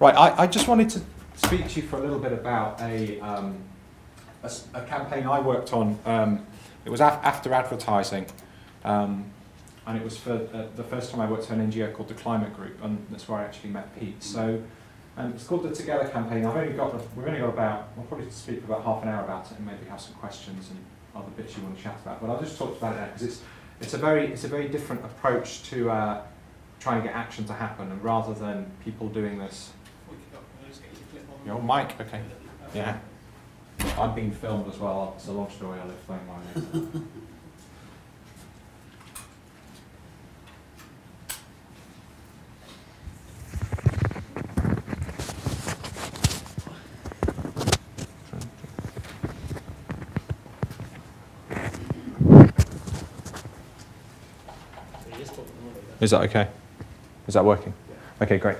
Right, I just wanted to speak to you for a little bit about a campaign I worked on. It was after advertising, and it was for the first time I worked for an NGO called the Climate Group, and that's where I actually met Pete. So it's called the Together campaign. We've only got about, I'll probably speak for about half an hour about it and maybe have some questions and other bits you want to chat about. But I'll just talk about it now because it's a very different approach to trying to get action to happen, and rather than people doing this. Your mic, okay. Yeah. I'm being filmed as well. It's a long story. I'll explain why later. Is that okay? Is that working? Yeah. Okay, great.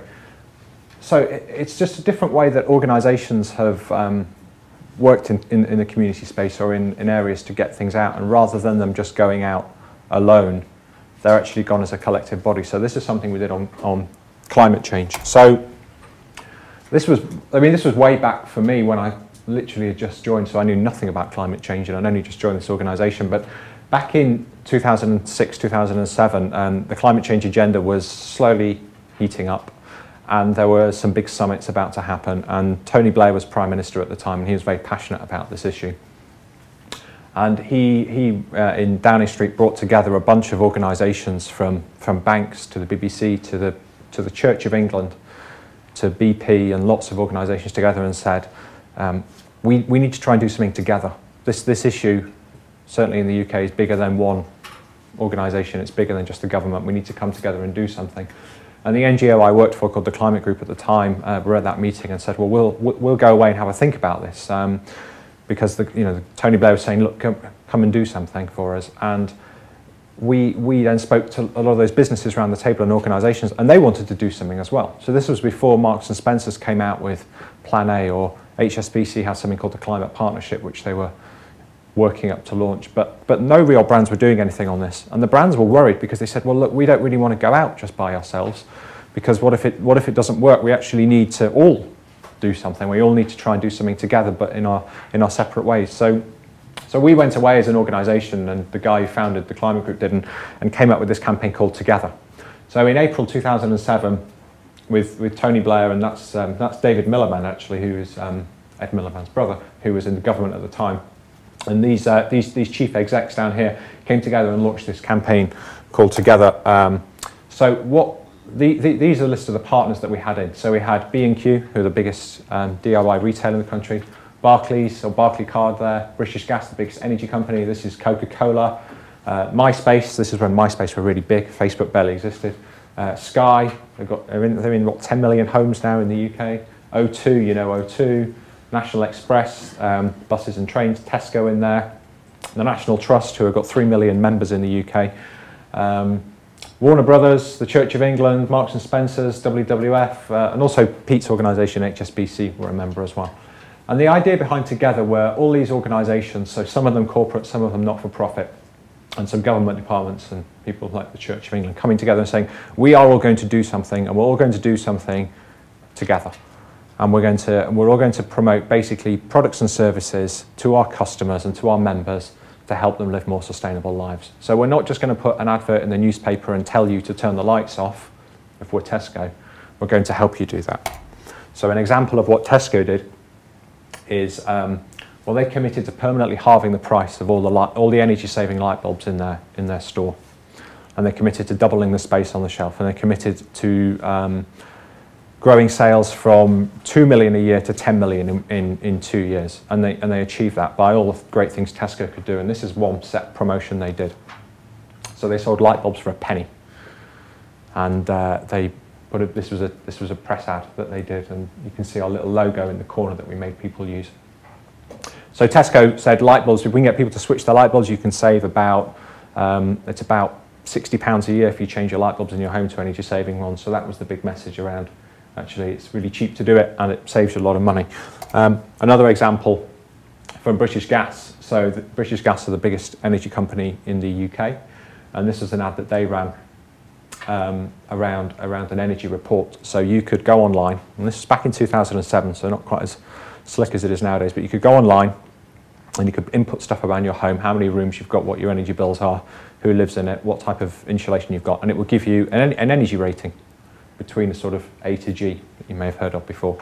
So it's just a different way that organisations have worked in the community space or in areas to get things out, and rather than them just going out alone, they're actually gone as a collective body. So this is something we did on climate change. So this was way back for me when I literally had just joined, so I knew nothing about climate change and I'd only just joined this organisation. But back in 2006, 2007, the climate change agenda was slowly heating up. And there were some big summits about to happen, and Tony Blair was Prime Minister at the time, and he was very passionate about this issue. And he in Downing Street brought together a bunch of organisations from banks to the BBC to the Church of England to BP and lots of organisations together, and said, we need to try and do something together. This issue, certainly in the UK, is bigger than one organisation. It's bigger than just the government. We need to come together and do something. And the NGO I worked for, called the Climate Group at the time, were at that meeting and said, well, we'll go away and have a think about this, because Tony Blair was saying, look, come and do something for us. And we then spoke to a lot of those businesses around the table and organisations, and they wanted to do something as well. So this was before Marks and Spencer's came out with Plan A, or HSBC had something called the Climate Partnership, which they were working up to launch, but no real brands were doing anything on this, and the brands were worried because they said, well, look, we don't really want to go out just by ourselves, because what if it doesn't work? We actually need to all do something. We all need to try and do something together, but in our separate ways. So we went away as an organisation, and the guy who founded the Climate Group did, and came up with this campaign called Together. So in April 2007, with Tony Blair, and that's David Miliband actually, who is Ed Miliband's brother, who was in the government at the time. And these chief execs down here came together and launched this campaign called Together. These are a list of the partners that we had in. So we had B&Q, who are the biggest DIY retailer in the country, Barclays, or Barclaycard there, British Gas, the biggest energy company, this is Coca-Cola, MySpace, this is when MySpace were really big, Facebook barely existed, Sky, they're in what, 10 million homes now in the UK, O2, you know O2, National Express, buses and trains, Tesco in there, the National Trust, who have got 3 million members in the UK, Warner Brothers, the Church of England, Marks and Spencer's, WWF, and also Pete's organisation, HSBC, were a member as well. And the idea behind Together were all these organisations, so some of them corporate, some of them not-for-profit, and some government departments and people like the Church of England coming together and saying, we are all going to do something, and we're all going to do something together. And we're all going to promote basically products and services to our customers and to our members to help them live more sustainable lives. So we're not just going to put an advert in the newspaper and tell you to turn the lights off if we're Tesco. We're going to help you do that. So an example of what Tesco did is, well, they committed to permanently halving the price of all the energy-saving light bulbs in their store. And they committed to doubling the space on the shelf. And they committed to growing sales from 2 million a year to 10 million in 2 years. And they achieved that by all the great things Tesco could do. And this is one set promotion they did. So they sold light bulbs for a penny. And this was a press ad that they did. And you can see our little logo in the corner that we made people use. So Tesco said light bulbs, if we can get people to switch their light bulbs, you can save about, it's about £60 a year if you change your light bulbs in your home to energy saving ones. So that was the big message around. Actually, it's really cheap to do it, and it saves you a lot of money. Another example from British Gas. So British Gas are the biggest energy company in the UK, and this is an ad that they ran. around an energy report. So you could go online, and this was back in 2007, so not quite as slick as it is nowadays, but you could go online and you could input stuff around your home, how many rooms you've got, what your energy bills are, who lives in it, what type of insulation you've got, and it would give you an energy rating between a sort of A to G that you may have heard of before.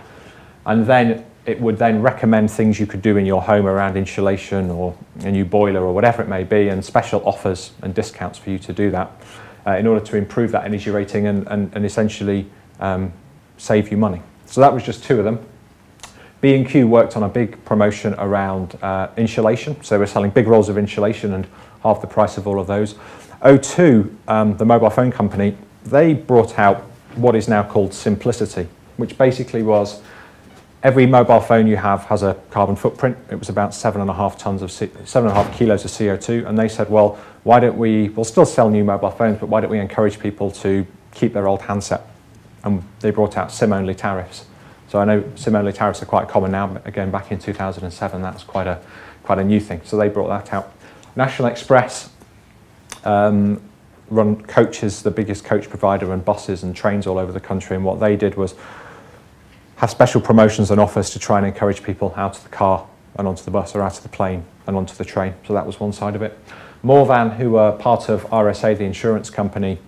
And then it would then recommend things you could do in your home around insulation or a new boiler or whatever it may be, and special offers and discounts for you to do that in order to improve that energy rating and essentially save you money. So that was just two of them. B&Q worked on a big promotion around insulation. So we're selling big rolls of insulation and half the price of all of those. O2, the mobile phone company, they brought out what is now called Simplicity, which basically was every mobile phone you have has a carbon footprint. It was about 7.5 kilos of CO2, and they said, well, why don't we'll still sell new mobile phones, but why don't we encourage people to keep their old handset? And they brought out SIM-only tariffs. So I know SIM-only tariffs are quite common now, but again, back in 2007, that's quite a new thing. So they brought that out. National Express run coaches, the biggest coach provider, and buses and trains all over the country, and what they did was have special promotions and offers to try and encourage people out of the car and onto the bus, or out of the plane and onto the train. So that was one side of it. Morvan, who were part of RSA, the insurance company,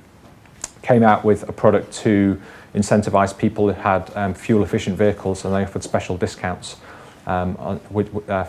came out with a product to incentivize people who had fuel-efficient vehicles, and they offered special discounts for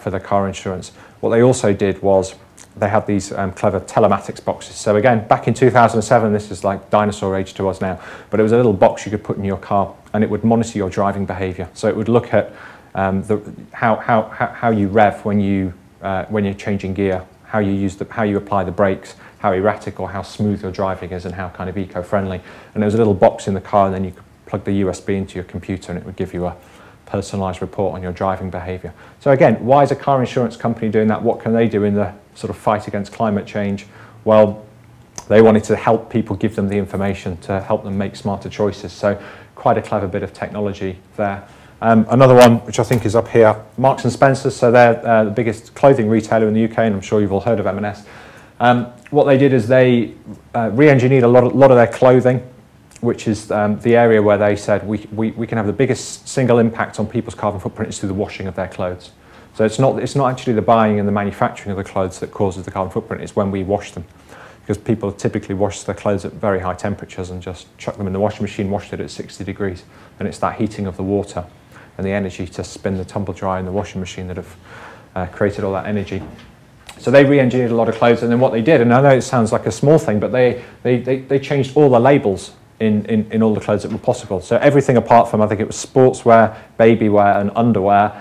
their car insurance. What they also did was they had these clever telematics boxes. So again, back in 2007, this is like dinosaur age to us now, but it was a little box you could put in your car, and it would monitor your driving behavior. So it would look at how you rev when you're changing gear, how you apply the brakes, how erratic or how smooth your driving is, and how kind of eco-friendly. And there was a little box in the car, and then you could plug the USB into your computer, and it would give you a personalised report on your driving behaviour. So again, why is a car insurance company doing that? What can they do in the sort of fight against climate change? Well, they wanted to help people, give them the information to help them make smarter choices. So quite a clever bit of technology there. Another one, which I think is up here, Marks and Spencer. So they're the biggest clothing retailer in the UK, and I'm sure you've all heard of M&S. What they did is they re-engineered a lot of their clothing, which is the area where they said we can have the biggest single impact on people's carbon footprint is through the washing of their clothes. So it's not actually the buying and the manufacturing of the clothes that causes the carbon footprint, it's when we wash them. Because people typically wash their clothes at very high temperatures and just chuck them in the washing machine, washed it at 60 degrees. And it's that heating of the water and the energy to spin the tumble dryer in the washing machine that have created all that energy. So they re-engineered a lot of clothes, and then what they did, and I know it sounds like a small thing, but they changed all the labels in all the clothes that were possible. So everything apart from, I think it was sportswear, baby wear and underwear,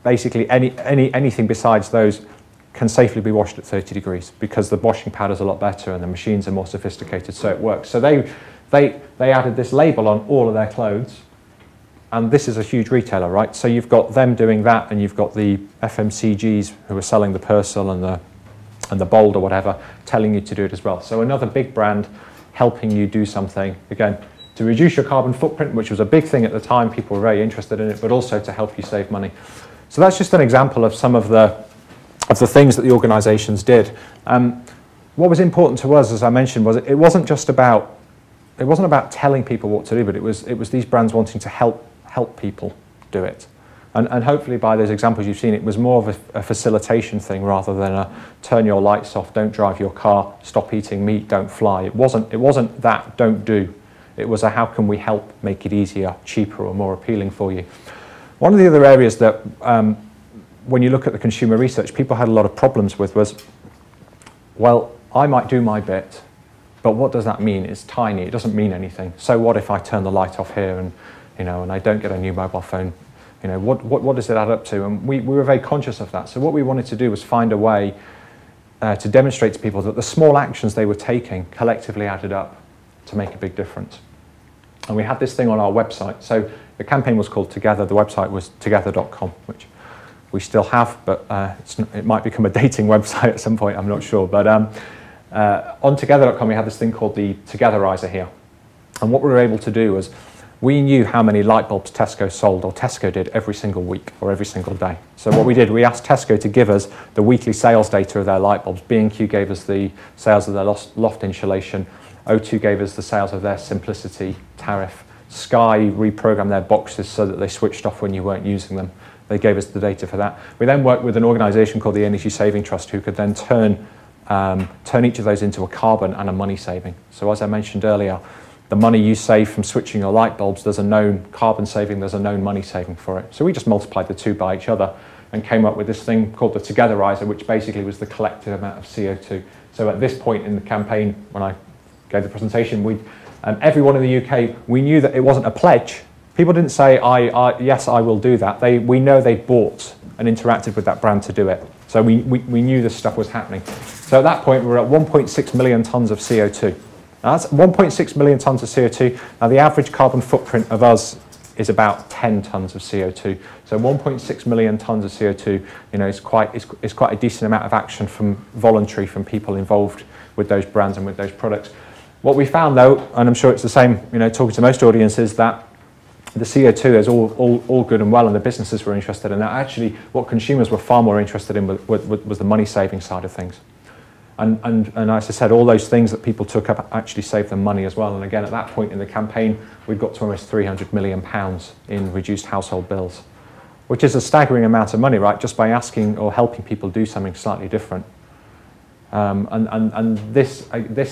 basically anything besides those can safely be washed at 30 degrees because the washing powder's a lot better and the machines are more sophisticated, so it works. So they added this label on all of their clothes, and this is a huge retailer, right? So you've got them doing that, and you've got the FMCGs who are selling the Persil and the Bold or whatever, telling you to do it as well. So another big brand helping you do something, again, to reduce your carbon footprint, which was a big thing at the time, people were very interested in it, but also to help you save money. So that's just an example of some of the things that the organisations did. What was important to us, as I mentioned, was it wasn't about telling people what to do, but it was these brands wanting to help people do it. And hopefully by those examples you've seen, it was more of a facilitation thing rather than a turn your lights off, don't drive your car, stop eating meat, don't fly. It wasn't that don't do. It was a how can we help make it easier, cheaper, or more appealing for you. One of the other areas that when you look at the consumer research, people had a lot of problems with was, well, I might do my bit, but what does that mean? It's tiny, it doesn't mean anything. So what if I turn the light off here and I don't get a new mobile phone? What does it add up to? And we were very conscious of that. So what we wanted to do was find a way to demonstrate to people that the small actions they were taking collectively added up to make a big difference. And we had this thing on our website. So the campaign was called Together. The website was together.com, which we still have, but it might become a dating website at some point, I'm not sure. But on together.com, we had this thing called the Togetherizer here. And what we were able to do was we knew how many light bulbs Tesco sold, or Tesco did, every single week or every single day. So what we did, we asked Tesco to give us the weekly sales data of their light bulbs. B&Q gave us the sales of their loft insulation. O2 gave us the sales of their Simplicity tariff. Sky reprogrammed their boxes so that they switched off when you weren't using them. They gave us the data for that. We then worked with an organisation called the Energy Saving Trust, who could then turn each of those into a carbon and a money saving. So as I mentioned earlier, the money you save from switching your light bulbs, there's a known carbon saving, there's a known money saving for it. So we just multiplied the two by each other and came up with this thing called the Togetherizer, which basically was the collective amount of CO2. So at this point in the campaign, when I gave the presentation, everyone in the UK, we knew that it wasn't a pledge. People didn't say, yes, I will do that. We know they bought and interacted with that brand to do it. So we knew this stuff was happening. So at that point, we were at 1.6 million tonnes of CO2. Now that's 1.6 million tonnes of CO2. Now the average carbon footprint of us is about 10 tonnes of CO2. So 1.6 million tonnes of CO2, is quite a decent amount of action voluntary from people involved with those brands and with those products. What we found though, and I'm sure it's the same, talking to most audiences, that the CO2 is all good and well, and the businesses were interested in that. Actually, what consumers were far more interested in was the money saving side of things. And as I said, all those things that people took up actually saved them money as well. And again, at that point in the campaign, we'd got to almost £300 million in reduced household bills, which is a staggering amount of money, right? Just by asking or helping people do something slightly different. And this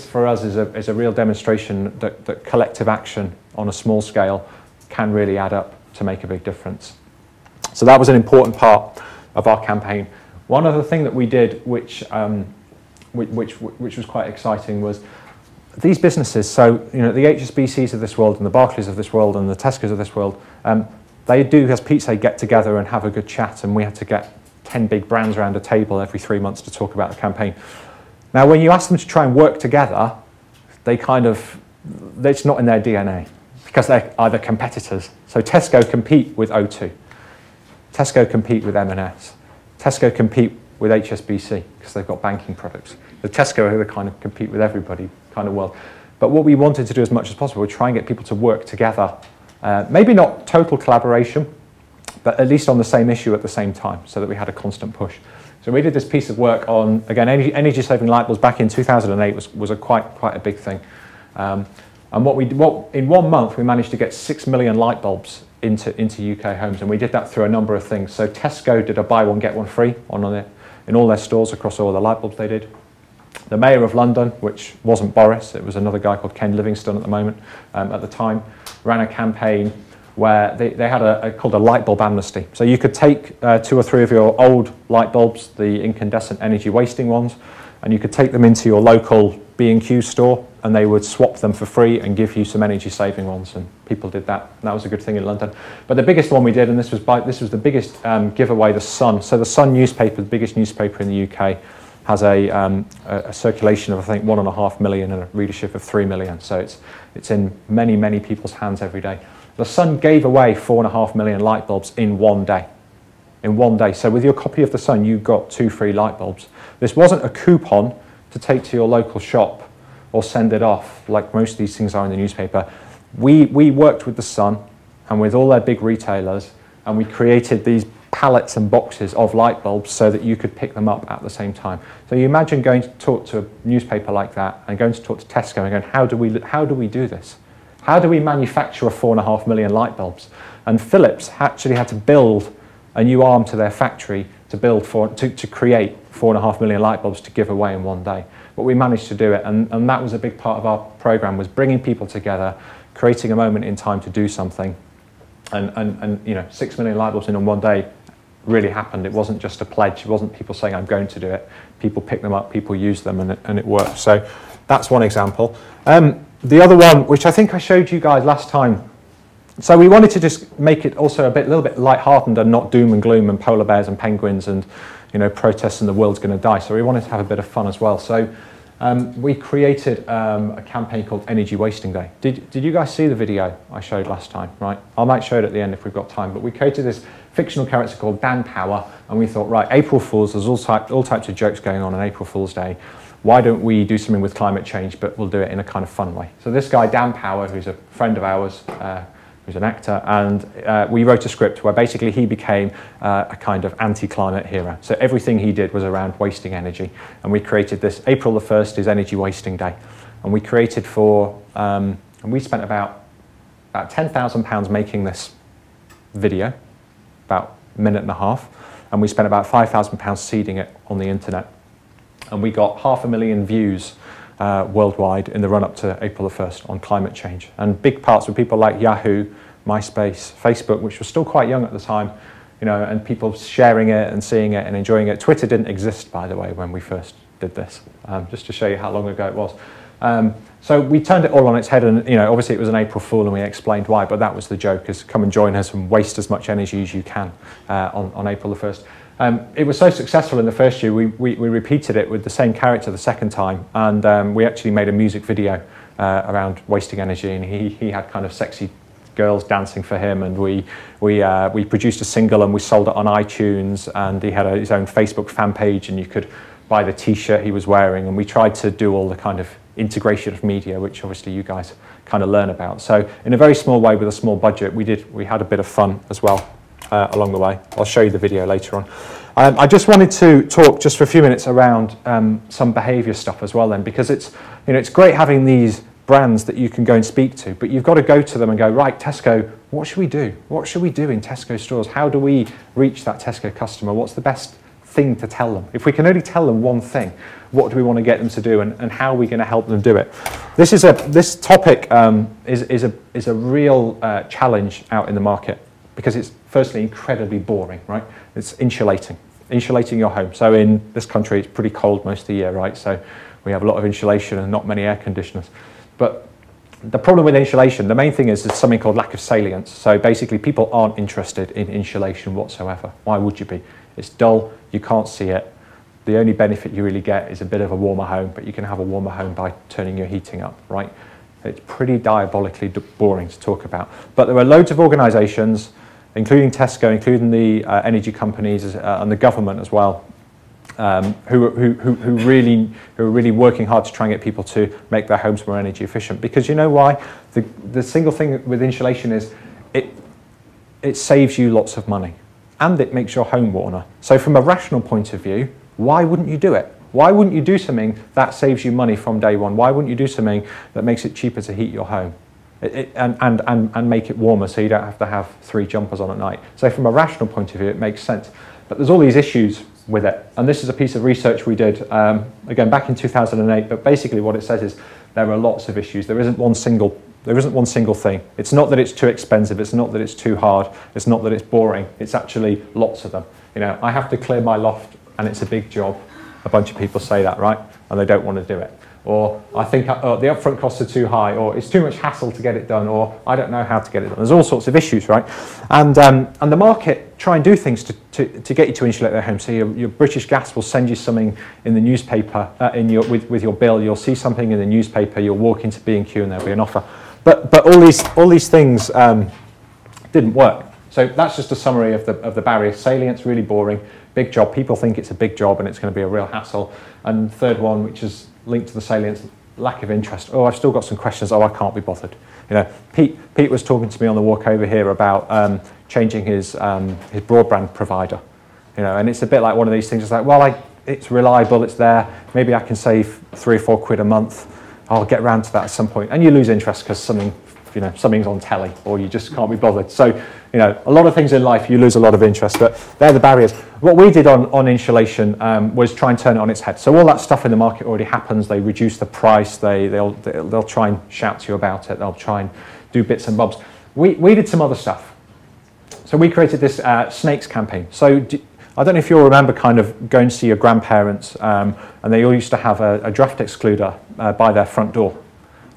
for us is a real demonstration that collective action on a small scale can really add up to make a big difference. So that was an important part of our campaign. One other thing that we did, which was quite exciting, was these businesses, so the HSBCs of this world and the Barclays of this world and the Tesco's of this world, they do, as Pete said, get together and have a good chat, and we had to get 10 big brands around a table every 3 months to talk about the campaign. Now when you ask them to try and work together, it's not in their DNA, because they're either competitors. So Tesco compete with O2, Tesco compete with M&S, Tesco compete with HSBC because they've got banking products. The Tesco are kind of compete with everybody kind of world. But what we wanted to do as much as possible was try and get people to work together. Maybe not total collaboration, but at least on the same issue at the same time, so that we had a constant push. So we did this piece of work on, again, energy saving light bulbs back in 2008 was quite a big thing. And in 1 month, we managed to get 6 million light bulbs into UK homes, and we did that through a number of things. So Tesco did a buy one, get one free in all their stores across all the light bulbs they did. The Mayor of London, which wasn't Boris, it was another guy called Ken Livingstone at the moment, at the time, ran a campaign where they had called a light bulb amnesty. So you could take 2 or 3 of your old light bulbs, the incandescent energy wasting ones, and you could take them into your local B&Q store, and they would swap them for free and give you some energy saving ones, and people did that. And that was a good thing in London. But the biggest one we did, and this was the biggest giveaway, the Sun. So the Sun newspaper, the biggest newspaper in the UK, has a circulation of, I think, 1.5 million and a readership of 3 million. So it's in many people's hands every day. The Sun gave away 4.5 million light bulbs in 1 day. In 1 day. So with your copy of the Sun, you got 2 free light bulbs. This wasn't a coupon to take to your local shop or send it off like most of these things are in the newspaper. We worked with the Sun and with all their big retailers, and we created these pallets and boxes of light bulbs so that you could pick them up at the same time. So you imagine going to talk to a newspaper like that and going to talk to Tesco and going, how do we do this? How do we manufacture 4.5 million light bulbs? And Philips actually had to build a new arm to their factory to create 4.5 million light bulbs to give away in 1 day. But we managed to do it, and that was a big part of our program, was bringing people together, creating a moment in time to do something. And 6 million light bulbs in 1 day really happened. It wasn't just a pledge. It wasn't people saying, I'm going to do it. People picked them up, people used them, and it worked. So that's one example. The other one, which I think I showed you guys last time, so we wanted to just make it also a little bit light-hearted and not doom and gloom and polar bears and penguins and protests and the world's going to die. So we wanted to have a bit of fun as well. So we created a campaign called Energy Wasting Day. Did you guys see the video I showed last time? Right, I might show it at the end if we've got time. But we created this fictional character called Dan Power, and we thought, right, April Fools, there's all types of jokes going on April Fool's Day. Why don't we do something with climate change, but we'll do it in a kind of fun way? So this guy, Dan Power, who's a friend of ours, who's an actor, and we wrote a script where basically he became a kind of anti-climate hero. So everything he did was around wasting energy, and we created this. April the 1st is Energy Wasting Day, and we created for, and we spent about £10,000 making this video, about a minute and a half, and we spent about £5,000 seeding it on the internet. And we got 500,000 views worldwide in the run-up to April the 1st on climate change. And big parts were people like Yahoo, MySpace, Facebook, which was still quite young at the time, you know, and people sharing it and seeing it and enjoying it. Twitter didn't exist, by the way, when we first did this, just to show you how long ago it was. So we turned it all on its head, and you know, obviously it was an April Fool, and we explained why, but that was the joke, is come and join us and waste as much energy as you can on April the 1st. It was so successful in the first year, we repeated it with the same character the second time, and we actually made a music video around wasting energy, and he had kind of sexy girls dancing for him, and we produced a single and we sold it on iTunes, and he had his own Facebook fan page, and you could buy the t-shirt he was wearing, and we tried to do all the kind of integration of media, which obviously you guys kind of learn about. So in a very small way with a small budget, we had a bit of fun as well along the way. I'll show you the video later on. I just wanted to talk just for a few minutes around some behaviour stuff as well then, because it's great having these brands that you can go and speak to, but you've got to go to them and go, right, Tesco, what should we do? What should we do in Tesco stores? How do we reach that Tesco customer? What's the best thing to tell them? If we can only tell them one thing, what do we want to get them to do, and how are we going to help them do it? This topic is a real challenge out in the market, because it's firstly incredibly boring, right? It's insulating your home. So in this country, it's pretty cold most of the year, right? So we have a lot of insulation and not many air conditioners. But the problem with insulation, the main thing is something called lack of salience. So basically people aren't interested in insulation whatsoever. Why would you be? It's dull, you can't see it. The only benefit you really get is a bit of a warmer home, but you can have a warmer home by turning your heating up, right? It's pretty diabolically boring to talk about. But there are loads of organisations, including Tesco, including the energy companies and the government as well, who are really working hard to try and get people to make their homes more energy efficient. Because you know why? The single thing with insulation is it saves you lots of money, and it makes your home warmer. So from a rational point of view, why wouldn't you do it? Why wouldn't you do something that saves you money from day one? Why wouldn't you do something that makes it cheaper to heat your home and make it warmer, so you don't have to have 3 jumpers on at night? So from a rational point of view, it makes sense. But there's all these issues with it. And this is a piece of research we did, again, back in 2008. But basically what it says is there are lots of issues. There isn't one single thing. It's not that it's too expensive. It's not that it's too hard. It's not that it's boring. It's actually lots of them. You know, I have to clear my loft and it's a big job. A bunch of people say that, right? And they don't want to do it. Or I think the upfront costs are too high, or it's too much hassle to get it done, or I don't know how to get it done. There's all sorts of issues, right? And the market try and do things to get you to insulate their home. So your British Gas will send you something in the newspaper with your bill. You'll see something in the newspaper. You'll walk into B&Q and there'll be an offer. But all these things didn't work. So that's just a summary of the barriers. Salience, really boring. Big job. People think it's a big job and it's going to be a real hassle. And third one, which is linked to the salience, lack of interest. Oh, I've still got some questions. Oh, I can't be bothered. You know, Pete was talking to me on the walk over here about changing his broadband provider. You know, and it's a bit like one of these things. It's like, well, it's reliable. It's there. Maybe I can save 3 or 4 quid a month. I'll get around to that at some point. And you lose interest because something's on telly, or you just can't be bothered. So, you know, a lot of things in life you lose a lot of interest, but they're the barriers. What we did on insulation was try and turn it on its head. So all that stuff in the market already happens. They reduce the price. They'll try and shout to you about it. They'll try and do bits and bobs. We did some other stuff. So we created this snakes campaign. So I don't know if you'll remember kind of going to see your grandparents, and they all used to have a draft excluder by their front door.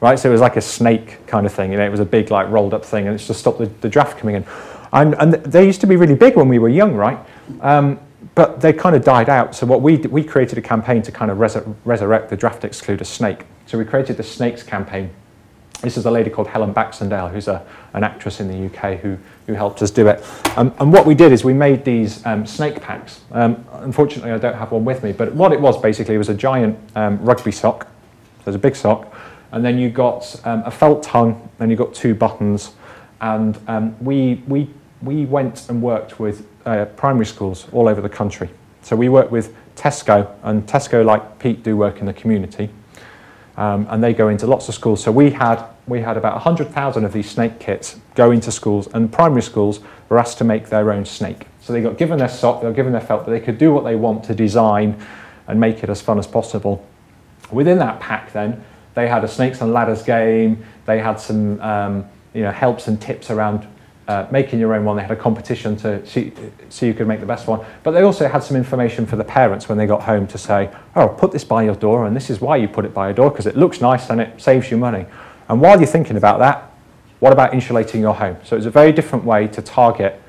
Right, so it was like a snake kind of thing. You know, it was a big, like, rolled up thing, and it's to stop the draft coming in. And they used to be really big when we were young, right? But they kind of died out. So what we created a campaign to kind of resurrect the draft excluder snake. So we created the Snakes campaign. This is a lady called Helen Baxendale, who's an actress in the UK who helped us do it. And what we did is we made these snake packs. Unfortunately, I don't have one with me, but what it was basically was a giant rugby sock. So there's a big sock. And then you got a felt tongue, and you got 2 buttons. And we went and worked with primary schools all over the country. So we worked with Tesco, and Tesco, like Pete, do work in the community. and they go into lots of schools. So we had about 100,000 of these snake kits go into schools, and primary schools were asked to make their own snake. So they got given their sock, they were given their felt, but they could do what they want to design and make it as fun as possible. Within that pack then, they had a snakes and ladders game, they had some helps and tips around making your own one. They had a competition to see who could make the best one. But they also had some information for the parents when they got home to say, oh, put this by your door, and this is why you put it by your door, because it looks nice and it saves you money. And while you're thinking about that, what about insulating your home? So it's a very different way to target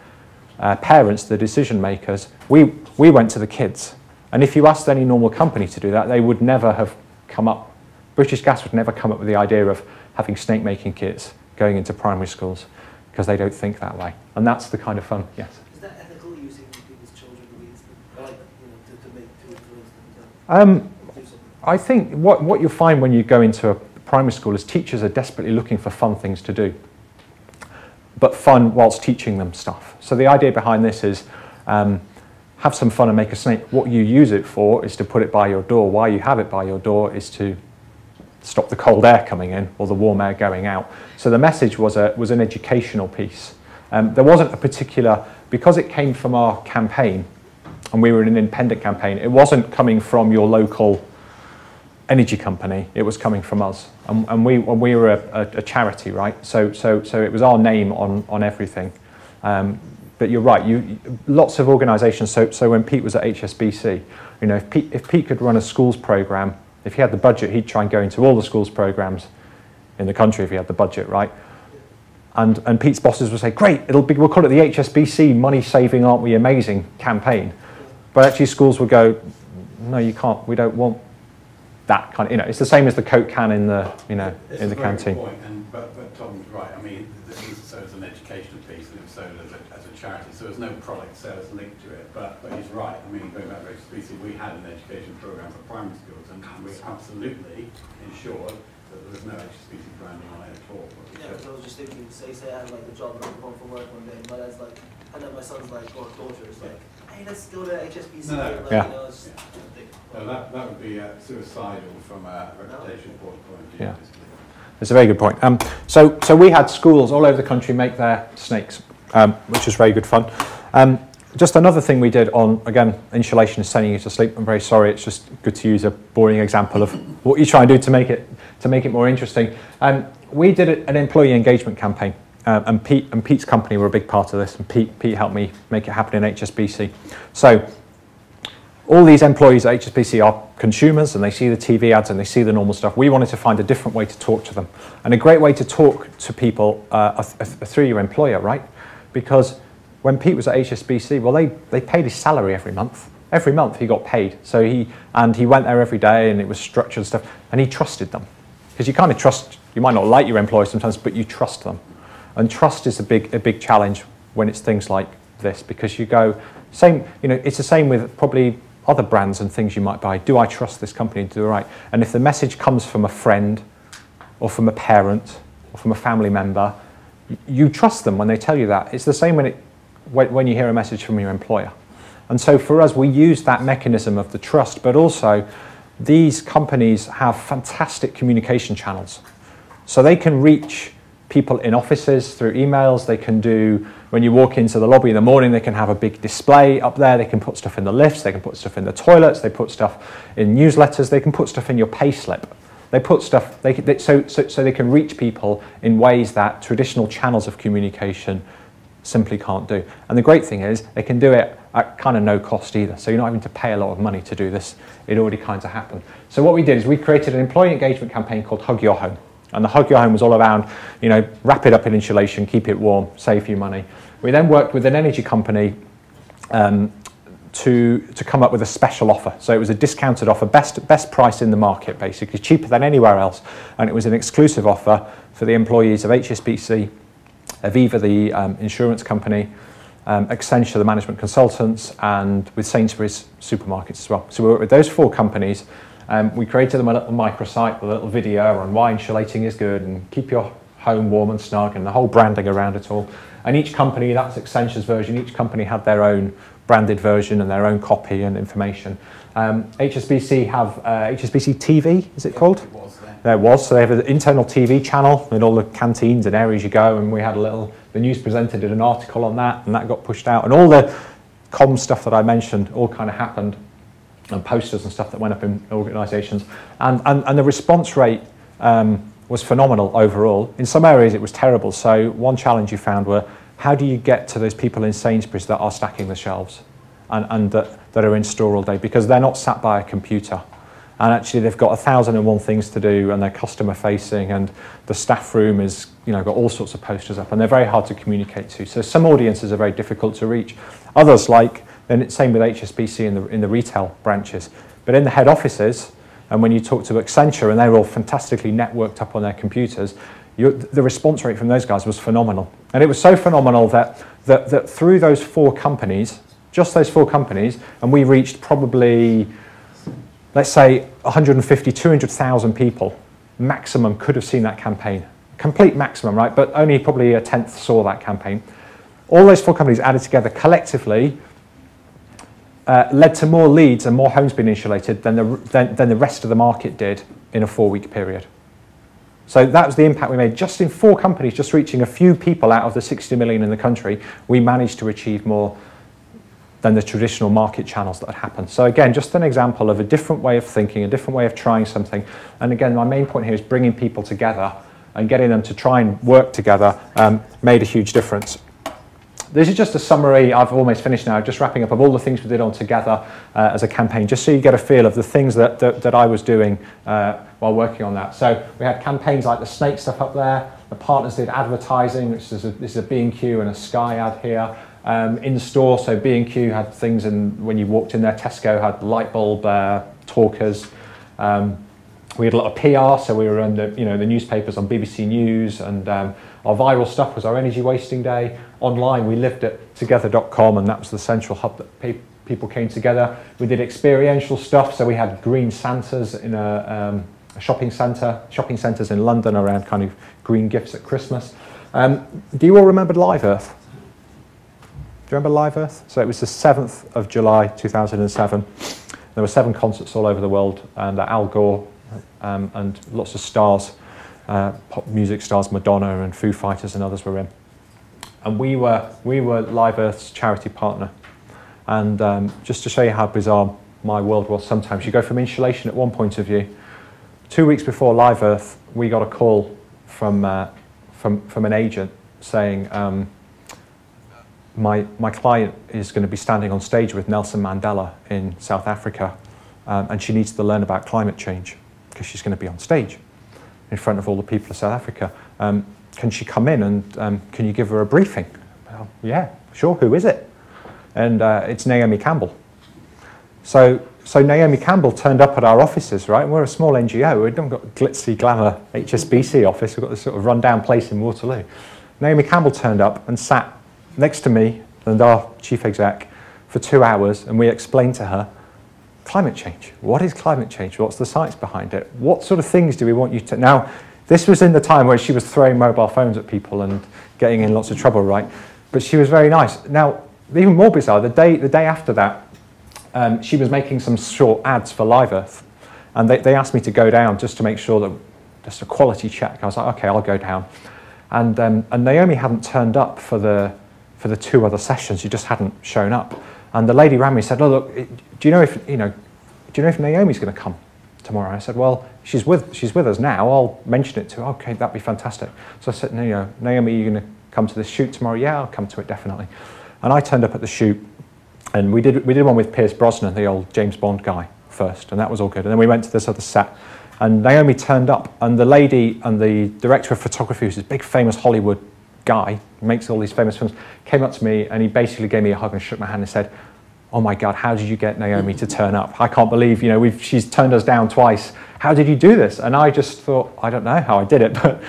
parents, the decision makers. We went to the kids. And if you asked any normal company to do that, they would never have come up. British Gas would never come up with the idea of having snake making kits going into primary schools, because they don't think that way. And that's the kind of fun, yes. Is that ethical, using people's children to influence them? I think what you'll find when you go into a primary school is teachers are desperately looking for fun things to do, but fun whilst teaching them stuff. So the idea behind this is have some fun and make a snake. What you use it for is to put it by your door. Why you have it by your door is to stop the cold air coming in or the warm air going out. So the message was an educational piece. There wasn't a particular, because it came from our campaign, and we were an independent campaign, it wasn't coming from your local energy company, it was coming from us. And we were a charity, right? So it was our name on everything. But you're right, lots of organisations, so when Pete was at HSBC, if Pete could run a schools programme, if he had the budget, he'd try and go into all the schools programmes in the country if he had the budget, right? And Pete's bosses would say, great, we'll call it the HSBC Money Saving Aren't We Amazing campaign. But actually schools would go, no, you can't, we don't want that kind of, it's the same as the Coke can in the, in the canteen. Point, but Tom's right. I mean, so it's an educational piece, and it's sold as a charity, so there's no product sales linked to it. But he's right. I mean, going back to HSBC, we had an education program for primary schools, and we absolutely ensured that there was no HSBC branding on it at all. Yeah, so I was just thinking, say I had like a job and I come home from work one day, and my dad's like, and then my son's like, or daughter is like, hey, let's go to HSBC. That would be suicidal from a reputation point of view. Yeah. It's a very good point. So we had schools all over the country make their snakes, which was very good fun. Just another thing we did on, again, insulation is sending you to sleep. I'm very sorry, it's just good to use a boring example of what you try and do to make it more interesting. We did an employee engagement campaign, and Pete's company were a big part of this, and Pete helped me make it happen in HSBC. So all these employees at HSBC are consumers, and they see the TV ads and they see the normal stuff. We wanted to find a different way to talk to them. And a great way to talk to people through your employer, right? Because when Pete was at HSBC, well, they paid his salary every month. Every month he got paid. So he went there every day, and it was structured and stuff, and he trusted them. Because you kind of trust, you might not like your employees sometimes, but you trust them. And trust is a big challenge when it's things like this, because you go, it's the same with probably other brands and things you might buy. Do I trust this company to do it right? And if the message comes from a friend or from a parent or from a family member, you trust them when they tell you that. It's the same when you hear a message from your employer. And so for us, we use that mechanism of the trust, but also these companies have fantastic communication channels. So they can reach people in offices through emails. They can do, when you walk into the lobby in the morning, they can have a big display up there. They can put stuff in the lifts. They can put stuff in the toilets. They put stuff in newsletters. They can put stuff in your payslip. They put stuff, so they can reach people in ways that traditional channels of communication simply can't do. And the great thing is they can do it at kind of no cost either. So you're not having to pay a lot of money to do this. It already kind of happened. So what we did is we created an employee engagement campaign called Hug Your Home. And the Hug Your Home was all around, wrap it up in insulation, keep it warm, save you money. We then worked with an energy company to come up with a special offer. So it was a discounted offer, best price in the market, basically, cheaper than anywhere else. And it was an exclusive offer for the employees of HSBC, Aviva, the insurance company, Accenture, the management consultants, and with Sainsbury's supermarkets as well. So we worked with those 4 companies. We created them a little microsite with a little video on why insulating is good and keep your home warm and snug, and the whole branding around it all. And each company, that's Accenture's version, each company had their own branded version and their own copy and information. HSBC have HSBC TV, is it called? It was there was. So they have an internal TV channel in all the canteens and areas you go, and we had the news presenter did an article on that, and that got pushed out. And all the comm stuff that I mentioned all kind of happened, and posters and stuff that went up in organisations. And the response rate was phenomenal overall. In some areas it was terrible. So one challenge you found were, how do you get to those people in Sainsbury's that are stacking the shelves and that are in store all day? Because they're not sat by a computer. And actually they've got 1,001 things to do, and they're customer facing, and the staff room is, got all sorts of posters up, and they're very hard to communicate to. So some audiences are very difficult to reach. Others, and it's same with HSBC in the retail branches. But in the head offices, and when you talk to Accenture, and they're all fantastically networked up on their computers, the response rate from those guys was phenomenal. And it was so phenomenal that through those 4 companies, just those 4 companies, and we reached probably, let's say, 150, 200,000 people maximum could have seen that campaign. Complete maximum, right? But only probably a tenth saw that campaign. All those 4 companies added together collectively led to more leads and more homes being insulated than the rest of the market did in a 4-week period. So that was the impact we made. Just in 4 companies, just reaching a few people out of the 60 million in the country, we managed to achieve more than the traditional market channels that had happened. So again, just an example of a different way of thinking, a different way of trying something. And again, my main point here is bringing people together and getting them to try and work together made a huge difference. This is just a summary, I've almost finished now, just wrapping up of all the things we did on together as a campaign, just so you get a feel of the things that I was doing while working on that. So we had campaigns like the snake stuff up there, the partners did advertising, which is this is a B&Q and a Sky ad here. In store, so B&Q had things, and when you walked in there, Tesco had light bulb talkers. We had a lot of PR, so we were on the newspapers on BBC News, and our viral stuff was our energy wasting day. Online, we lived at together.com, and that was the central hub that people came together. We did experiential stuff, so we had green Santas in a shopping centres in London around kind of green gifts at Christmas. Do you all remember Live Earth? Do you remember Live Earth? So it was the 7th of July 2007. There were 7 concerts all over the world, and Al Gore and lots of stars, pop music stars, Madonna and Foo Fighters and others were in. And we were Live Earth's charity partner. And just to show you how bizarre my world was sometimes, you go from insulation at one point of view. 2 weeks before Live Earth, we got a call from an agent saying, my client is going to be standing on stage with Nelson Mandela in South Africa, and she needs to learn about climate change because she's going to be on stage in front of all the people of South Africa. Can she come in and can you give her a briefing? Well, yeah, sure, who is it? And it's Naomi Campbell. So Naomi Campbell turned up at our offices, right? And we're a small NGO. We haven't got a glitzy glamour HSBC office. We've got this sort of rundown place in Waterloo. Naomi Campbell turned up and sat next to me and our chief exec for 2 hours, and we explained to her climate change. What is climate change? What's the science behind it? What sort of things do we want you to... Now, this was in the time where she was throwing mobile phones at people and getting in lots of trouble, right? But she was very nice. Now, even more bizarre, the day after that, she was making some short ads for Live Earth, and they asked me to go down just to make sure that, just a quality check. I was like, okay, I'll go down. And Naomi hadn't turned up for the 2 other sessions. She just hadn't shown up. And the lady ran me and said, "Oh, look, do you know if Naomi's going to come tomorrow?" I said, "Well, she's with us now. I'll mention it to her." "Okay, that'd be fantastic." So I said, "Naomi, are you going to come to this shoot tomorrow?" "Yeah, I'll come to it, definitely." And I turned up at the shoot, and we did one with Pierce Brosnan, the old James Bond guy, first, and that was all good. And then we went to this other set, and Naomi turned up, and the lady and the director of photography, who's this big famous Hollywood guy, makes all these famous films, came up to me and he basically gave me a hug and shook my hand and said, "Oh my God, how did you get Naomi to turn up? I can't believe, she's turned us down twice. How did you do this?" And I just thought, I don't know how I did it, but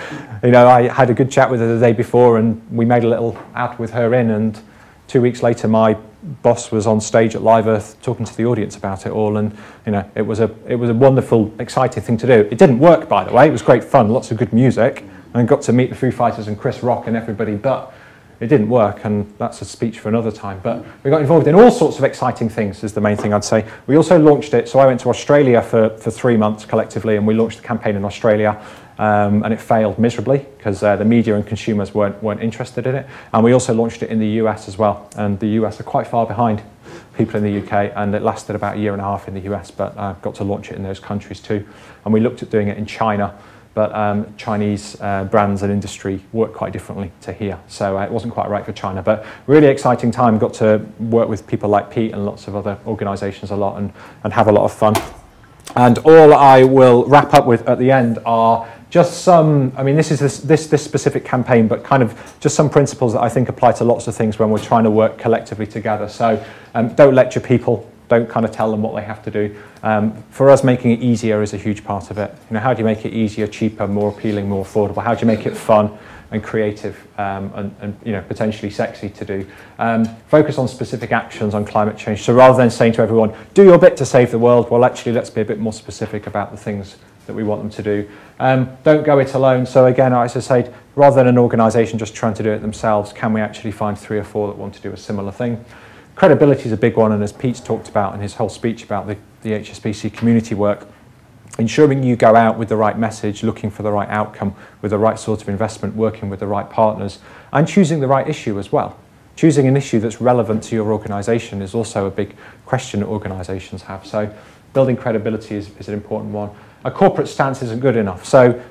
I had a good chat with her the day before, and we made a little ad with her in, and 2 weeks later my boss was on stage at Live Earth talking to the audience about it all, and it was a wonderful, exciting thing to do. It didn't work, by the way. It was great fun, lots of good music, and I got to meet the Foo Fighters and Chris Rock and everybody, but it didn't work, and that's a speech for another time. But we got involved in all sorts of exciting things is the main thing I'd say. We also launched it, so I went to Australia for 3 months collectively, and we launched the campaign in Australia. And it failed miserably because the media and consumers weren't interested in it. And we also launched it in the US as well. And the US are quite far behind people in the UK, and it lasted about 1.5 years in the US, but got to launch it in those countries too. And we looked at doing it in China, but Chinese brands and industry work quite differently to here. So it wasn't quite right for China, but really exciting time. Got to work with people like Pete and lots of other organisations a lot and have a lot of fun. And all I will wrap up with at the end are just some, I mean, this is this specific campaign, but kind of just some principles that I think apply to lots of things when we're trying to work collectively together. So don't lecture people, don't kind of tell them what they have to do. For us, making it easier is a huge part of it. You know, how do you make it easier, cheaper, more appealing, more affordable? How do you make it fun and creative and you know, potentially sexy to do? Focus on specific actions on climate change. So rather than saying to everyone, do your bit to save the world, well, actually, let's be a bit more specific about the things that we want them to do. Don't go it alone. So again, as I said, rather than an organisation just trying to do it themselves, can we actually find 3 or 4 that want to do a similar thing? Credibility is a big one, and as Pete's talked about in his whole speech about the HSBC community work, ensuring you go out with the right message, looking for the right outcome, with the right sort of investment, working with the right partners, and choosing the right issue as well. Choosing an issue that's relevant to your organisation is also a big question that organisations have. So building credibility is an important one. A corporate stance isn't good enough. So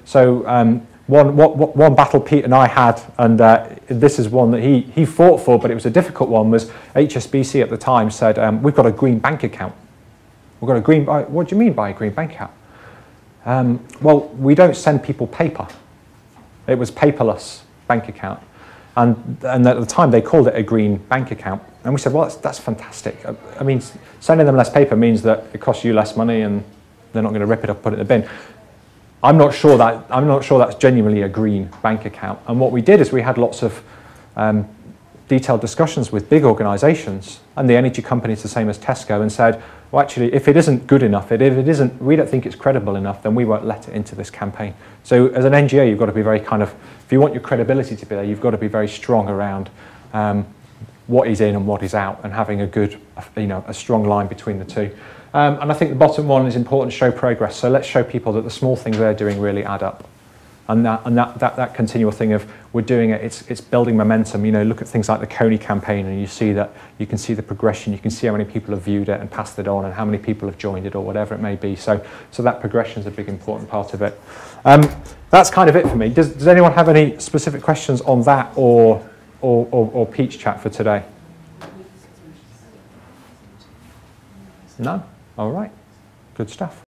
one battle Pete and I had, and this is one that he fought for, but it was a difficult one, was HSBC at the time said, we've got a green bank account. We've got a green, what do you mean by a green bank account? Well, we don't send people paper. It was paperless bank account. And at the time they called it a green bank account. And we said, well, that's fantastic. I mean, sending them less paper means that it costs you less money and they're not going to rip it up, put it in the bin. I'm not sure that's genuinely a green bank account. And what we did is we had lots of detailed discussions with big organisations and the energy companies the same as Tesco, and said, well, actually, if it isn't good enough, we don't think it's credible enough, then we won't let it into this campaign. So as an NGO, you've got to be very kind of, if you want your credibility to be there, you've got to be very strong around what is in and what is out, and having a good, a strong line between the two. And I think the bottom one is important, show progress. So let's show people that the small things they're doing really add up. And that continual thing of we're doing it, it's building momentum. You know, look at things like the Coney campaign, and you see that, you can see the progression, you can see how many people have viewed it and passed it on, and how many people have joined it, or whatever it may be. So that progression is a big important part of it. That's kind of it for me. Does anyone have any specific questions on that or Pete's chat for today? No? All right. Good stuff.